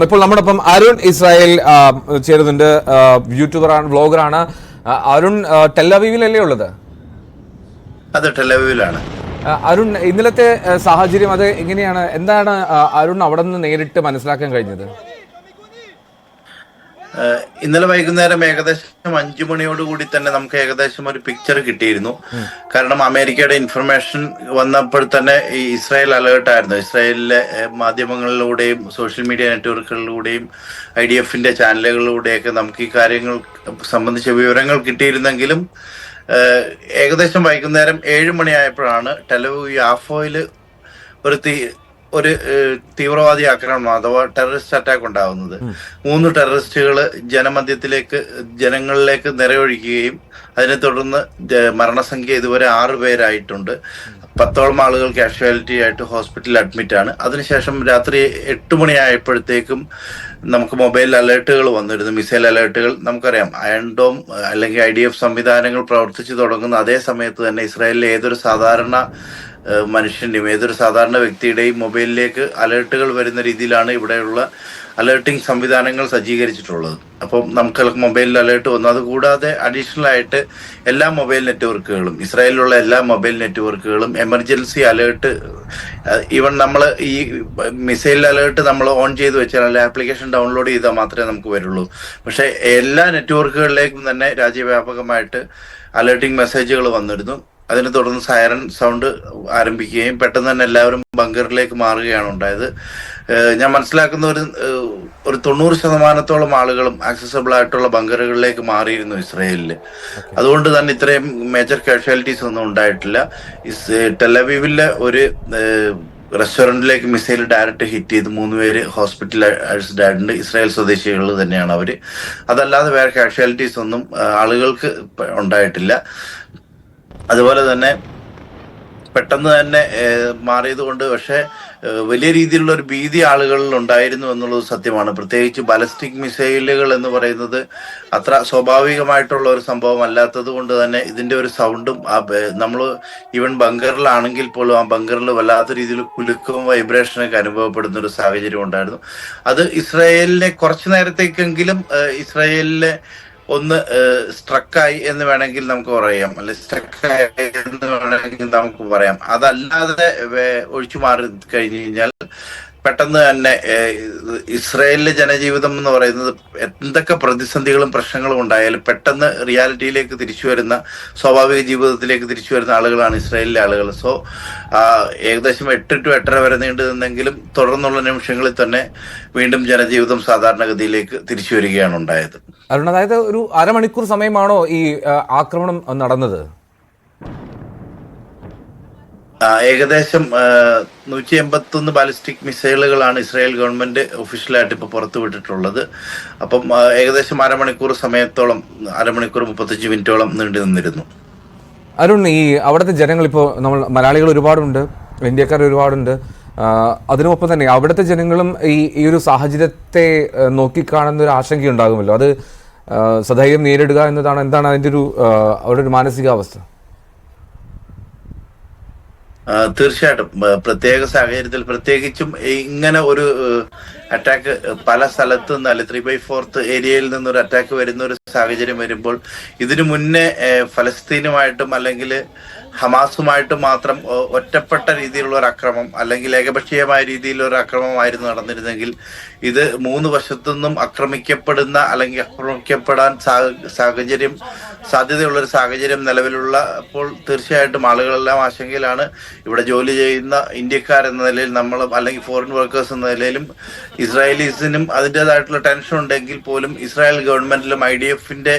ഇപ്പോൾ നമ്മോടൊപ്പം അരുൺ ഇസ്രായേൽ ചേരുന്നുണ്ട്. യൂട്യൂബറാണ്, വ്ളോഗറാണ്. അരുൺ ടെല്ലവീവിലല്ലേ ഉള്ളത്? അതെ, ടെല്ലവീവിലാണ്. അരുൺ, ഇന്നലത്തെ സാഹചര്യം അത് എങ്ങനെയാണ്? എന്താണ് അരുൺ അവിടെ നിന്ന് നേരിട്ട് മനസ്സിലാക്കാൻ കഴിഞ്ഞത്? ഇന്നലെ വൈകുന്നേരം ഏകദേശം 5 മണിയോടുകൂടി തന്നെ നമുക്ക് ഏകദേശം ഒരു പിക്ചർ കിട്ടിയിരുന്നു. കാരണം അമേരിക്കയുടെ ഇൻഫർമേഷൻ വന്നപ്പോൾ തന്നെ ഈ ഇസ്രായേൽ അലേർട്ടായിരുന്നു. ഇസ്രായേലിലെ മാധ്യമങ്ങളിലൂടെയും സോഷ്യൽ മീഡിയ നെറ്റ്വർക്കുകളിലൂടെയും IDF-ന്റെ ചാനലുകളിലൂടെയൊക്കെ നമുക്ക് ഈ കാര്യങ്ങൾ സംബന്ധിച്ച വിവരങ്ങൾ കിട്ടിയിരുന്നെങ്കിലും ഏകദേശം വൈകുന്നേരം 7 മണിയായപ്പോഴാണ് ടെലവീവ് യാഫോയിൽ ഒരു തീവ്രവാദി ആക്രമണം അഥവാ ടെററിസ്റ്റ് അറ്റാക്ക് ഉണ്ടാകുന്നത്. 3 ടെററിസ്റ്റുകൾ ജനങ്ങളിലേക്ക് നിറയൊഴിക്കുകയും അതിനെ തുടർന്ന് മരണസംഖ്യ ഇതുവരെ 6 പേരായിട്ടുണ്ട്. 10ഓളം ആളുകൾ കാഷ്വാലിറ്റി ആയിട്ട് ഹോസ്പിറ്റലിൽ അഡ്മിറ്റ് ആണ്. അതിനുശേഷം രാത്രി 8 മണിയായപ്പോഴത്തേക്കും നമുക്ക് മൊബൈൽ അലേർട്ടുകൾ വന്നിരുന്നു, മിസൈൽ അലേർട്ടുകൾ. നമുക്കറിയാം, അയൺ ഡോം അല്ലെങ്കിൽ IDF സംവിധാനങ്ങൾ പ്രവർത്തിച്ചു തുടങ്ങുന്ന അതേ സമയത്ത് തന്നെ ഇസ്രായേലിലെ ഏതൊരു സാധാരണ മനുഷ്യൻ്റെയും ഏതൊരു സാധാരണ വ്യക്തിയുടെയും മൊബൈലിലേക്ക് അലേർട്ടുകൾ വരുന്ന രീതിയിലാണ് ഇവിടെയുള്ള അലേർട്ടിംഗ് സംവിധാനങ്ങൾ സജ്ജീകരിച്ചിട്ടുള്ളത്. അപ്പം നമുക്ക് മൊബൈലിൽ അലേർട്ട് വന്നു. അതുകൂടാതെ അഡീഷണൽ ആയിട്ട് എല്ലാ മൊബൈൽ നെറ്റ്വർക്കുകളും, ഇസ്രായേലിലുള്ള എല്ലാ മൊബൈൽ നെറ്റ്വർക്കുകളും എമർജൻസി അലേർട്ട്, ഈവൻ നമ്മൾ ഈ മിസൈൽ അലേർട്ട് നമ്മൾ ഓൺ ചെയ്ത് വെച്ചാൽ അല്ലെങ്കിൽ ആപ്ലിക്കേഷൻ ഡൗൺലോഡ് ചെയ്താൽ മാത്രമേ നമുക്ക് വരുള്ളൂ. പക്ഷേ എല്ലാ നെറ്റ്വർക്കുകളിലേക്കും തന്നെ രാജ്യവ്യാപകമായിട്ട് അലേർട്ടിംഗ് മെസ്സേജുകൾ വന്നിരുന്നു. അതിനെ തുടർന്ന് സൈറൻ സൗണ്ട് ആരംഭിക്കുകയും പെട്ടെന്ന് തന്നെ എല്ലാവരും ബങ്കറിലേക്ക് മാറുകയാണ് ഉണ്ടായത്. ഞാൻ മനസ്സിലാക്കുന്ന ഒരു 90% ആളുകളും ആക്സസബിൾ ആയിട്ടുള്ള ബങ്കറുകളിലേക്ക് മാറിയിരുന്നു ഇസ്രായേലിൽ. അതുകൊണ്ട് തന്നെ ഇത്രയും മേജർ കാഷ്വാലിറ്റീസ് ഒന്നും ഉണ്ടായിട്ടില്ല. ടെലവീവിലെ ഒരു റെസ്റ്റോറൻറ്റിലേക്ക് മിസൈൽ ഡയറക്റ്റ് ഹിറ്റ് ചെയ്ത് 3 പേര് ഹോസ്പിറ്റലൈസ്ഡ് ആയിട്ടുണ്ട്. ഇസ്രായേൽ സ്വദേശികൾ തന്നെയാണ് അവർ. അതല്ലാതെ വേറെ കാഷ്വാലിറ്റീസ് ഒന്നും ആളുകൾക്ക് ഉണ്ടായിട്ടില്ല. അതുപോലെ തന്നെ പെട്ടെന്ന് തന്നെ മാറിയത് കൊണ്ട് പക്ഷേ വലിയ രീതിയിലുള്ള ഒരു ഭീതി ആളുകളിൽ ഉണ്ടായിരുന്നു എന്നുള്ളത് സത്യമാണ്. പ്രത്യേകിച്ച് ബാലിസ്റ്റിക് മിസൈലുകൾ എന്ന് പറയുന്നത് അത്ര സ്വാഭാവികമായിട്ടുള്ള ഒരു സംഭവം അല്ലാത്തത് കൊണ്ട് തന്നെ ഇതിൻ്റെ ഒരു സൗണ്ടും നമ്മൾ ഈവൻ ബങ്കറിലാണെങ്കിൽ പോലും ആ ബങ്കറിൽ വല്ലാത്ത രീതിയിൽ കുലുക്കവും വൈബ്രേഷനൊക്കെ അനുഭവപ്പെടുന്ന ഒരു സാഹചര്യം ഉണ്ടായിരുന്നു. അത് ഇസ്രായേലിനെ കുറച്ചു നേരത്തേക്കെങ്കിലും ഇസ്രായേലിലെ ഒന്ന് സ്ട്രക്കായി എന്ന് വേണമെങ്കിൽ നമുക്ക് പറയാം, അല്ലെ സ്ട്രക്കായി എന്ന് വേണമെങ്കിൽ നമുക്ക് പറയാം. അതല്ലാതെ ഒഴിച്ചു മാറി കഴിഞ്ഞു കഴിഞ്ഞാൽ പെട്ടെന്ന് തന്നെ ഇസ്രായേലിലെ ജനജീവിതം എന്ന് പറയുന്നത് എന്തൊക്കെ പ്രതിസന്ധികളും പ്രശ്നങ്ങളും ഉണ്ടായാലും പെട്ടെന്ന് റിയാലിറ്റിയിലേക്ക് തിരിച്ചു വരുന്ന, സ്വാഭാവിക ജീവിതത്തിലേക്ക് തിരിച്ചു വരുന്ന ആളുകളാണ് ഇസ്രായേലിലെ ആളുകൾ. സോ ഏകദേശം 8 to 8:30 വരെ നീണ്ടു നിന്നെങ്കിലും തുടർന്നുള്ള നിമിഷങ്ങളിൽ തന്നെ വീണ്ടും ജനജീവിതം സാധാരണഗതിയിലേക്ക് തിരിച്ചു വരികയാണ് ഉണ്ടായത്. അരുൺ, അതായത് ഒരു അരമണിക്കൂർ സമയമാണോ ഈ ആക്രമണം നടന്നത്? ഏകദേശം 181 ബാലിസ്റ്റിക് മിസൈലുകളാണ് ഇസ്രായേൽ ഗവൺമെന്റ് ഒഫീഷ്യലായിട്ട് ഇപ്പോൾ പുറത്തു വിട്ടിട്ടുള്ളത്. അപ്പം ഏകദേശം അരമണിക്കൂർ 35 മിനിറ്റോളം നീണ്ടു നിന്നിരുന്നു. അരുൺ, ഈ അവിടുത്തെ ജനങ്ങൾ, ഇപ്പോൾ നമ്മൾ മലയാളികൾ ഒരുപാടുണ്ട്, ഇന്ത്യക്കാർ ഒരുപാടുണ്ട്, അതിനൊപ്പം തന്നെ അവിടുത്തെ ജനങ്ങളും ഈ ഒരു സാഹചര്യത്തെ നോക്കിക്കാണുന്ന ഒരു ആശങ്കയുണ്ടാകുമല്ലോ. അത് സധൈര്യം നേരിടുക എന്നതാണ്. എന്താണ് അതിൻ്റെ അവരുടെ ഒരു മാനസികാവസ്ഥ? തീർച്ചയായിട്ടും പ്രത്യേക സാഹചര്യത്തിൽ, പ്രത്യേകിച്ചും ഇങ്ങനെ ഒരു അറ്റാക്ക് പല സ്ഥലത്തു നിന്ന്, അല്ലെ 3/4 ഏരിയയിൽ നിന്നൊരു അറ്റാക്ക് വരുന്ന ഒരു സാഹചര്യം വരുമ്പോൾ, ഇതിനു മുന്നേ ഫലസ്തീനുമായിട്ടും അല്ലെങ്കിൽ ഹമാസുമായിട്ട് മാത്രം ഒറ്റപ്പെട്ട രീതിയിലുള്ള ഒരു അക്രമം അല്ലെങ്കിൽ ഏകപക്ഷീയമായ രീതിയിലുള്ള ഒരു അക്രമമായിരുന്നു നടന്നിരുന്നെങ്കിൽ, ഇത് 3 വശത്തുനിന്നും ആക്രമിക്കപ്പെടുന്ന അല്ലെങ്കിൽ ആക്രമിക്കപ്പെടാൻ സാധ്യതയുള്ളൊരു സാഹചര്യം നിലവിലുള്ള അപ്പോൾ തീർച്ചയായിട്ടും ആളുകളെല്ലാം ആശങ്കയിലാണ്. ഇവിടെ ജോലി ചെയ്യുന്ന ഇന്ത്യക്കാരെന്ന നിലയിൽ നമ്മൾ, അല്ലെങ്കിൽ ഫോറിൻ വർക്കേഴ്സ് എന്ന നിലയിലും ഇസ്രായേലീസിനും അതിൻ്റെതായിട്ടുള്ള ടെൻഷൻ ഉണ്ടെങ്കിൽ പോലും ഇസ്രായേൽ ഗവൺമെന്റിലും IDF-ന്റെ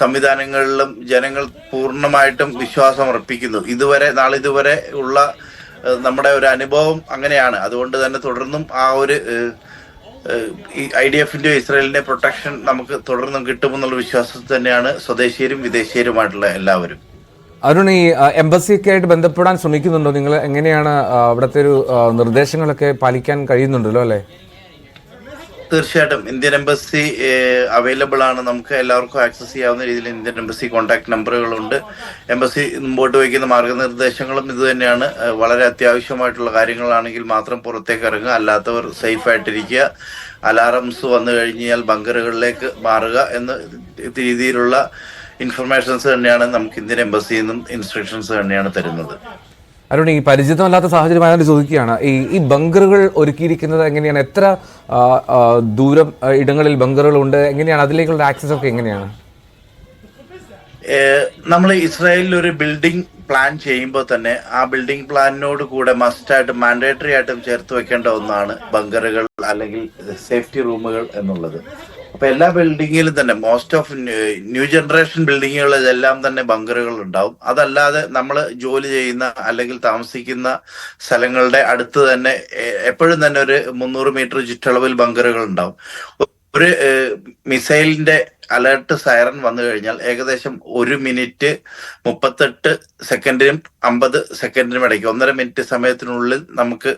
സംവിധാനങ്ങളിലും ജനങ്ങൾ പൂർണ്ണമായിട്ടും വിശ്വാസം അർപ്പിക്കുന്നു. നാളിതുവരെ ഉള്ള നമ്മുടെ ഒരു അനുഭവം അങ്ങനെയാണ്. അതുകൊണ്ട് തന്നെ തുടർന്നും ആ ഒരു IDF-ന്റെ ഇസ്രായേലിന്റെ പ്രൊട്ടക്ഷൻ നമുക്ക് തുടർന്നും കിട്ടുമെന്നുള്ള വിശ്വാസത്തിൽ തന്നെയാണ് സ്വദേശീയരും വിദേശീയരുമായിട്ടുള്ള എല്ലാവരും. അരുൺ, ഈ എംബസിയൊക്കെ ആയിട്ട് ബന്ധപ്പെടാൻ ശ്രമിക്കുന്നുണ്ടോ നിങ്ങൾ? എങ്ങനെയാണ് അവിടുത്തെ ഒരു നിർദ്ദേശങ്ങളൊക്കെ പാലിക്കാൻ കഴിയുന്നുണ്ടല്ലോ അല്ലേ? തീർച്ചയായിട്ടും ഇന്ത്യൻ എംബസി അവൈലബിൾ ആണ്. നമുക്ക് എല്ലാവർക്കും ആക്സസ് ചെയ്യാവുന്ന രീതിയിൽ ഇന്ത്യൻ എംബസി കോൺടാക്ട് നമ്പറുകളുണ്ട്. എംബസി മുമ്പോട്ട് വയ്ക്കുന്ന മാർഗനിർദ്ദേശങ്ങളും ഇത് തന്നെയാണ്. വളരെ അത്യാവശ്യമായിട്ടുള്ള കാര്യങ്ങളാണെങ്കിൽ മാത്രം പുറത്തേക്ക് ഇറങ്ങുക, അല്ലാത്തവർ സേഫ് ആയിട്ടിരിക്കുക. അലാറംസ് വന്നു കഴിഞ്ഞാൽ ബങ്കറുകളിലേക്ക് മാറുക എന്ന രീതിയിലുള്ള ഇൻഫർമേഷൻസ് തന്നെയാണ് നമുക്ക് ഇന്ത്യൻ എംബസിയിൽ നിന്നും ഇൻസ്ട്രക്ഷൻസ് തന്നെയാണ് തരുന്നത്. അരുൺ, ഈ പരിചിതമല്ലാത്ത സാഹചര്യം ആയതുകൊണ്ട് ചോദിക്കുകയാണ്, ഈ ബങ്കറുകൾ ഒരുക്കിയിരിക്കുന്നത് എങ്ങനെയാണ്? എത്ര ദൂരം ഇടങ്ങളിൽ ബങ്കറുകളുണ്ട്? എങ്ങനെയാണ് അതിലേക്കുള്ള ആക്സസ് ഒക്കെ എങ്ങനെയാണ്? നമ്മൾ ഇസ്രായേലിൽ ഒരു ബിൽഡിംഗ് പ്ലാൻ ചെയ്യുമ്പോൾ തന്നെ ആ ബിൽഡിംഗ് പ്ലാനിനോട് കൂടെ മസ്റ്റായിട്ട് മാൻഡേറ്ററി ആയിട്ടും ചേർത്ത് വെക്കേണ്ട ഒന്നാണ് ബങ്കറുകൾ അല്ലെങ്കിൽ സേഫ്റ്റി റൂമുകൾ എന്നുള്ളത്. അപ്പൊ എല്ലാ ബിൽഡിങ്ങിലും തന്നെ മോസ്റ്റ് ഓഫ് ന്യൂ ജനറേഷൻ ബിൽഡിങ്ങുകളിലെല്ലാം തന്നെ ബങ്കറുകൾ ഉണ്ടാവും. അതല്ലാതെ നമ്മൾ ജോലി ചെയ്യുന്ന അല്ലെങ്കിൽ താമസിക്കുന്ന സ്ഥലങ്ങളുടെ അടുത്ത് തന്നെ എപ്പോഴും തന്നെ ഒരു 300 മീറ്റർ ചുറ്റളവിൽ ബങ്കറുകൾ ഉണ്ടാവും. ഒരു മിസൈലിന്റെ അലേർട്ട് സൈറൻ വന്നു കഴിഞ്ഞാൽ ഏകദേശം 1 മിനിറ്റ് 38 സെക്കൻഡിനും 50 സെക്കൻഡിനും ഇടയ്ക്ക് 1.5 മിനിറ്റ് സമയത്തിനുള്ളിൽ നമുക്ക്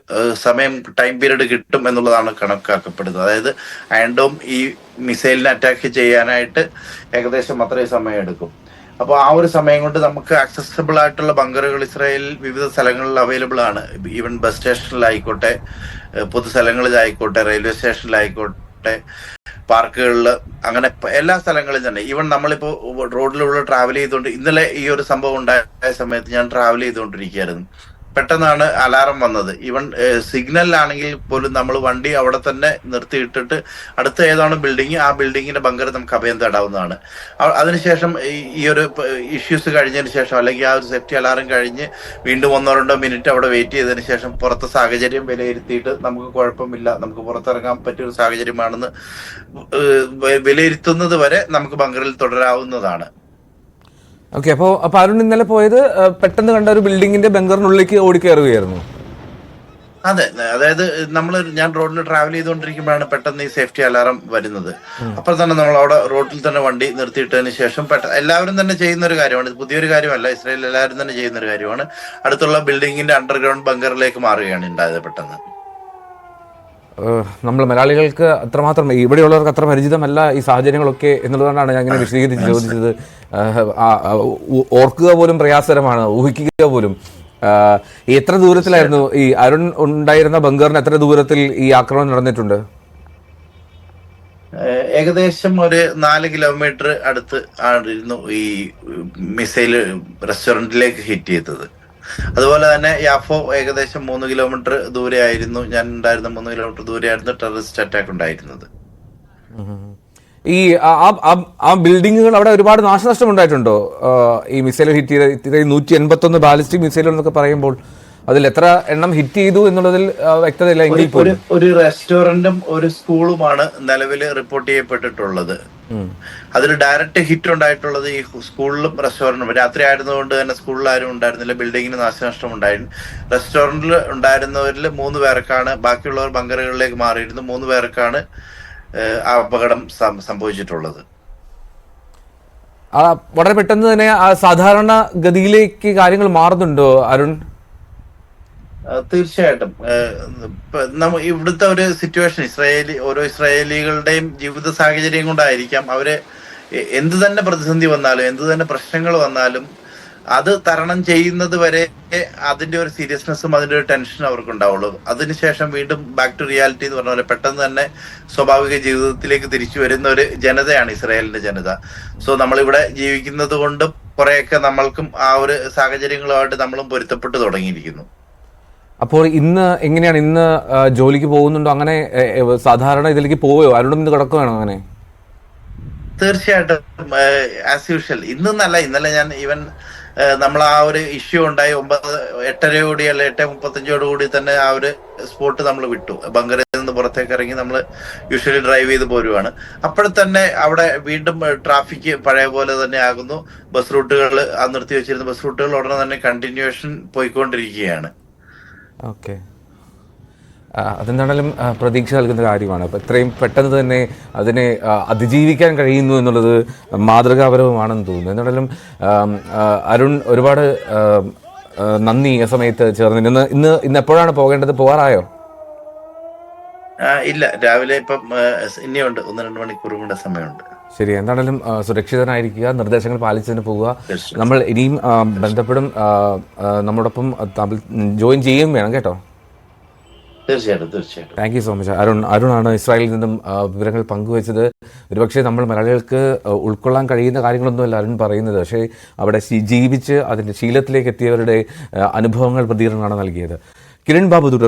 ടൈം പീരീഡ് കിട്ടും എന്നുള്ളതാണ് കണക്കാക്കപ്പെടുന്നത്. അതായത് അയൺ ഡോം ഈ മിസൈലിനെ അറ്റാക്ക് ചെയ്യാനായിട്ട് ഏകദേശം അത്രയും സമയം എടുക്കും. അപ്പോൾ ആ ഒരു സമയം കൊണ്ട് നമുക്ക് ആക്സസിബിൾ ആയിട്ടുള്ള ബങ്കറുകൾ ഇസ്രായേലിൽ വിവിധ സ്ഥലങ്ങളിൽ അവൈലബിൾ ആണ്. ഈവൻ ബസ് സ്റ്റേഷനിലായിക്കോട്ടെ, പൊതു സ്ഥലങ്ങളിലായിക്കോട്ടെ, റെയിൽവേ സ്റ്റേഷനിലായിക്കോട്ടെ, പാർക്കുകളിൽ, അങ്ങനെ എല്ലാ സ്ഥലങ്ങളിലും തന്നെ. ഈവൻ നമ്മളിപ്പോ റോഡിലൂടെ ട്രാവൽ ചെയ്തുകൊണ്ട്, ഇന്നലെ ഈ ഒരു സംഭവം ഉണ്ടായ സമയത്ത് ഞാൻ ട്രാവൽ ചെയ്തുകൊണ്ടിരിക്കുകയായിരുന്നു. പെട്ടെന്നാണ് അലാറം വന്നത്. ഈവൻ സിഗ്നലിലാണെങ്കിൽ പോലും നമ്മൾ വണ്ടി അവിടെ തന്നെ നിർത്തിയിട്ടിട്ട് അടുത്ത ഏതാണ് ബിൽഡിംഗ്, ആ ബിൽഡിങ്ങിന്റെ ബങ്കർ നമുക്ക് അഭയം തേടാവുന്നതാണ്. അതിനുശേഷം ഈ ഒരു ഇഷ്യൂസ് കഴിഞ്ഞതിന് ശേഷം, അല്ലെങ്കിൽ ആ ഒരു സേഫ്റ്റി അലാറം കഴിഞ്ഞ് വീണ്ടും 1-2 മിനിറ്റ് അവിടെ വെയിറ്റ് ചെയ്തതിന് ശേഷം പുറത്തെ സാഹചര്യം വിലയിരുത്തിയിട്ട് നമുക്ക് കുഴപ്പമില്ല, നമുക്ക് പുറത്തിറങ്ങാൻ പറ്റിയ ഒരു സാഹചര്യമാണെന്ന് വിലയിരുത്തുന്നത് വരെ നമുക്ക് ബങ്കറിൽ തുടരാവുന്നതാണ്. ഓക്കെ, അപ്പോൾ അരുൺ ഇന്നലെ പോയത് പെട്ടെന്ന് കണ്ട ഒരു ബിൽഡിങ്ങിന്റെ ബങ്കറിനുള്ളിലേക്ക് ഓടിക്കയറുകയായിരുന്നു. അതെ, അതായത് ഞാൻ റോഡിൽ ട്രാവൽ ചെയ്തുകൊണ്ടിരിക്കുമ്പോഴാണ് പെട്ടെന്ന് ഈ സേഫ്റ്റി അലാറം വരുന്നത്. അപ്പോൾ തന്നെ നമ്മൾ അവിടെ റോഡിൽ തന്നെ വണ്ടി നിർത്തിയിട്ടതിന് ശേഷം എല്ലാവരും തന്നെ ചെയ്യുന്ന ഒരു കാര്യമാണ്, ഇത് പുതിയൊരു കാര്യമല്ല, ഇസ്രായേലിൽ എല്ലാവരും തന്നെ ചെയ്യുന്ന ഒരു കാര്യമാണ്. അടുത്തുള്ള ബിൽഡിങ്ങിന്റെ അണ്ടർഗ്രൗണ്ട് ബങ്കറിലേക്ക് മാറുകയാണ് ഉണ്ടായത് പെട്ടെന്ന്. നമ്മൾ മലയാളികൾക്ക് അത്രമാത്രം, ഇവിടെയുള്ളവർക്ക് അത്ര പരിചിതമല്ല ഈ സാഹചര്യങ്ങളൊക്കെ എന്നുള്ളതുകൊണ്ടാണ് ഞാൻ ഇങ്ങനെ വിശദീകരിച്ച് ചോദിച്ചത്. ഓർക്കുക പോലും പ്രയാസകരമാണ്, ഊഹിക്കുക പോലും. എത്ര ദൂരത്തിലായിരുന്നു ഈ അരുൺ ഉണ്ടായിരുന്ന ബങ്കറിന്, എത്ര ദൂരത്തിൽ ഈ ആക്രമണം നടന്നിട്ടുണ്ട്? ഏകദേശം ഒരു 4 കിലോമീറ്റർ അടുത്ത് ആയിരുന്നു ഈ മിസൈല് റെസ്റ്റോറന്റിലേക്ക് ഹിറ്റ് ചെയ്തത്. അതുപോലെ തന്നെ യാഫോ ഏകദേശം 3 കിലോമീറ്റർ ദൂരെ ആയിരുന്നു, ഞാൻ ഉണ്ടായിരുന്ന 3 കിലോമീറ്റർ ദൂരെയായിരുന്നു ടെററിസ്റ്റ് അറ്റാക്ക് ഉണ്ടായിരുന്നത്. ഈ ആ ബിൽഡിങ്ങുകൾ അവിടെ ഒരുപാട് നാശനഷ്ടം ഉണ്ടായിട്ടുണ്ടോ? ഈ മിസൈൽ ഹിറ്റ് ചെയ്ത 181 ബാലിസ്റ്റിക് മിസൈലുകൾ എന്നൊക്കെ പറയുമ്പോൾ അതിൽ എത്ര എണ്ണം ഹിറ്റ് ചെയ്തു എന്നുള്ളതിൽ വ്യക്തതയില്ല. എങ്കിൽ ഒരു റെസ്റ്റോറന്റും ഒരു സ്കൂളുമാണ് നിലവിൽ റിപ്പോർട്ട് ചെയ്യപ്പെട്ടിട്ടുള്ളത്. അതിൽ ഡയറക്റ്റ് ഹിറ്റ് ഉണ്ടായിട്ടുള്ളത് ഈ സ്കൂളിലും റെസ്റ്റോറന്റും. രാത്രി ആയിരുന്നതുകൊണ്ട് തന്നെ സ്കൂളിൽ ആരും ഉണ്ടായിരുന്നില്ല, ബിൽഡിങ്ങിന് നാശനഷ്ടം ഉണ്ടായിരുന്നു. റെസ്റ്റോറന്റിൽ ഉണ്ടായിരുന്നവരിൽ 3 പേർക്കാണ്, ബാക്കിയുള്ളവർ ബങ്കറുകളിലേക്ക് മാറിയിരുന്നു, 3 പേർക്കാണ് ആ അപകടം സംഭവിച്ചിട്ടുള്ളത്. വളരെ പെട്ടെന്ന് തന്നെ സാധാരണ ഗതിയിലേക്ക് കാര്യങ്ങൾ മാറുന്നുണ്ടോ അരുൺ? തീർച്ചയായിട്ടും ഇവിടുത്തെ ഒരു സിറ്റുവേഷൻ, ഓരോ ഇസ്രായേലികളുടെയും ജീവിത സാഹചര്യം കൊണ്ടായിരിക്കാം അവര് എന്ത് തന്നെ പ്രതിസന്ധി വന്നാലും, എന്ത് തന്നെ പ്രശ്നങ്ങൾ വന്നാലും അത് തരണം ചെയ്യുന്നത് വരെ അതിന്റെ ഒരു സീരിയസ്നെസ്സും അതിന്റെ ഒരു ടെൻഷനും അവർക്ക് ഉണ്ടാവുള്ളൂ. അതിനുശേഷം വീണ്ടും ബാക്ക് ടു റിയാലിറ്റി എന്ന് പറഞ്ഞ പോലെ പെട്ടെന്ന് തന്നെ സ്വാഭാവിക ജീവിതത്തിലേക്ക് തിരിച്ചു വരുന്ന ഒരു ജനതയാണ് ഇസ്രായേലിന്റെ ജനത. സോ നമ്മളിവിടെ ജീവിക്കുന്നത് കൊണ്ട് കുറെയൊക്കെ നമ്മൾക്കും ആ ഒരു സാഹചര്യങ്ങളുമായിട്ട് നമ്മളും പൊരുത്തപ്പെട്ടു തുടങ്ങിയിരിക്കുന്നു. അപ്പോൾ ഇന്ന് എങ്ങനെയാണ്? ഇന്ന് ജോലിക്ക് പോകുന്നുണ്ടോ? അങ്ങനെ സാധാരണ ഇതിലേക്ക് പോയോ? അരുണും ഇന്ന് കിടക്കുകയാണോ? അങ്ങനെ തീർച്ചയായിട്ടും ആസ് യൂഷ്വൽ ഇന്നല്ല, ഇന്നലെ ഞാൻ ഈവൻ നമ്മൾ ആ ഒരു ഇഷ്യൂ ഉണ്ടായി 8:30 അല്ലെ 8:35 തന്നെ ആ ഒരു സ്പോട്ട് നമ്മൾ വിട്ടു. ബങ്കറിൽ നിന്ന് പുറത്തേക്ക് ഇറങ്ങി നമ്മൾ യൂഷ്വലി ഡ്രൈവ് ചെയ്ത് പോരുവാണ്. അപ്പോഴത്തന്നെ അവിടെ വീണ്ടും ട്രാഫിക് പഴയ പോലെ തന്നെ ആകുന്നു. ബസ് റൂട്ടുകൾ, ആ നിർത്തി വെച്ചിരുന്ന ബസ് റൂട്ടുകൾ ഉടനെ തന്നെ കണ്ടിന്യൂവേഷൻ പോയിക്കൊണ്ടിരിക്കുകയാണ്. ഓക്കെ, അതെന്താണെങ്കിലും പ്രതീക്ഷ നൽകുന്ന കാര്യമാണ്. അപ്പോൾ ഇത്രയും പെട്ടെന്ന് തന്നെ അതിനെ അതിജീവിക്കാൻ കഴിയുന്നു എന്നുള്ളത് മാതൃകാപരവുമാണെന്ന് തോന്നുന്നു. എന്താണെങ്കിലും അരുൺ, ഒരുപാട് നന്ദി ഈ സമയത്ത് ചേർന്ന്. ഇന്ന് എപ്പോഴാണ് പോകേണ്ടത്? പോകാറായോ? ഇല്ല, രാവിലെ ഇപ്പം ഇനിയുണ്ട്, 1-2 മണിക്കൂർ കൂടെ സമയമുണ്ട്. ശരി, എന്താണെങ്കിലും സുരക്ഷിതനായിരിക്കുക, നിർദ്ദേശങ്ങൾ പാലിച്ചതിന് പോവുക. നമ്മൾ ഇനിയും ബന്ധപ്പെടും, നമ്മോടൊപ്പം ജോയിൻ ചെയ്യുകയും വേണം കേട്ടോ. തീർച്ചയായിട്ടും തീർച്ചയായിട്ടും. Thank you so much. അരുണാണ് ഇസ്രായേലിൽ നിന്നും വിവരങ്ങൾ പങ്കുവച്ചത്. ഒരുപക്ഷെ നമ്മൾ മലയാളികൾക്ക് ഉൾക്കൊള്ളാൻ കഴിയുന്ന കാര്യങ്ങളൊന്നുമല്ല അരുൺ പറയുന്നത്, പക്ഷേ അവിടെ ജീവിച്ച് അതിൻ്റെ ശീലത്തിലേക്ക് എത്തിയവരുടെ അനുഭവങ്ങൾ പ്രതികരണമാണ് നൽകിയത്. കിരൺ ബാബു തുടർന്നു.